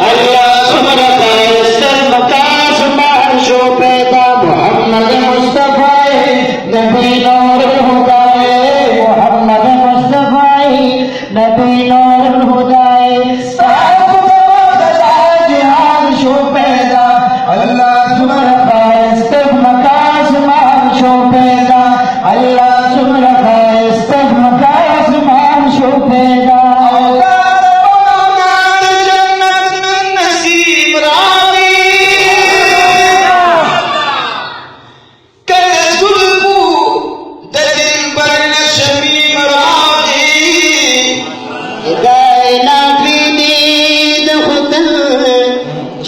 Allah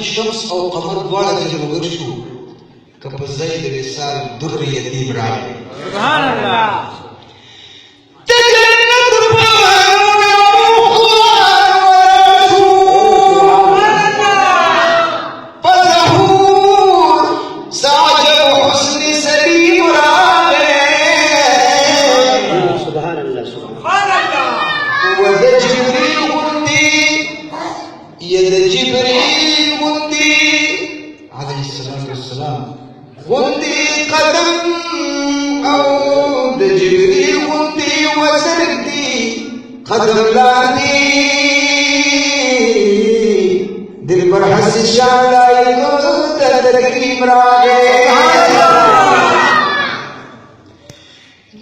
الشمس او قمر دواړه چې وګور شو cup زید رسال در یتیم راغی سبحان الله غندي قدم او د جبريل غندي وسردي قدم لاني دل پر حس شان لائق تکریم راگے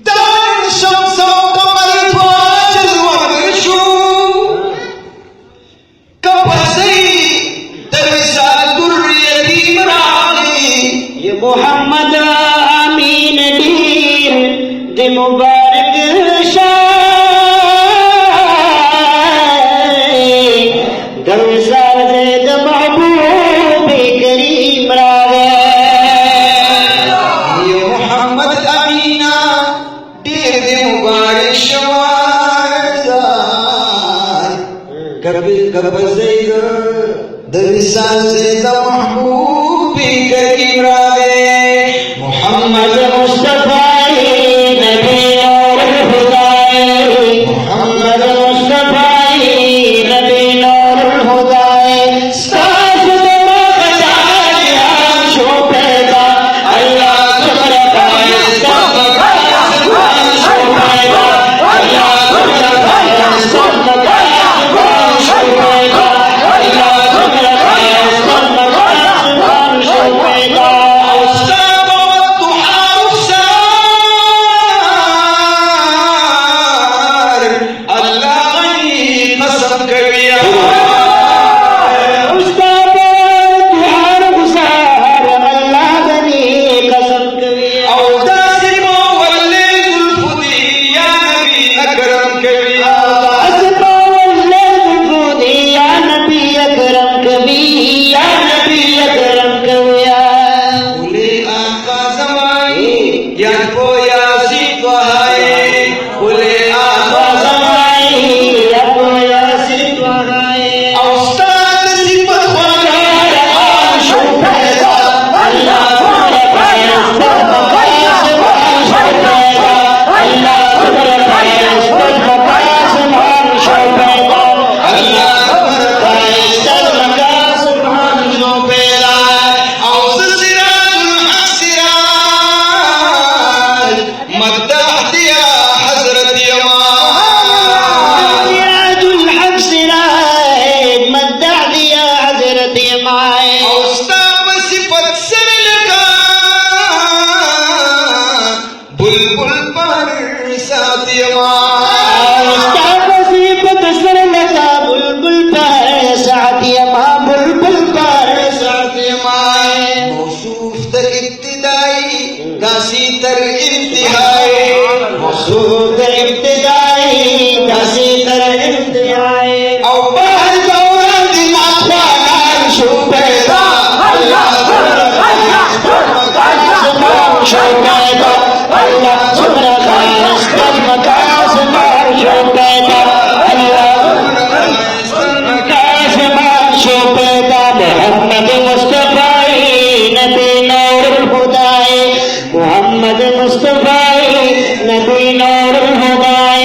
دان شمس و قمر فاجر وحشو کپسی درسال در یتیم راگی محمد امین دین دی مبارک دمسال زید محبوب کریم راگے یہ محمد امینا دیر دی مبارک شوازار کب زید دمسال زید محبوب کریم راگے محمد مصطفی نبی اور خدائے محمد مصطفی نبی اور خدائے ساز دما خدای ہم شو پیدا اللہ شکر پائے سب شو پیدا اللہ شکر پائے سب شو پیدا اللہ شکر پائے سب شو پیدا داسی تر انتہائی مقصود ابتدائی داسی تر انتہائی او بہر دوران دماغ پانار شو پیدا اللہ شو پیدا اللہ سمرا خاص کر مکاس مار شو پیدا اللہ مکاس مار شو پیدا محمد مصطفی نبی نور الخدائے محمد مصطفی نبی نور الخدائے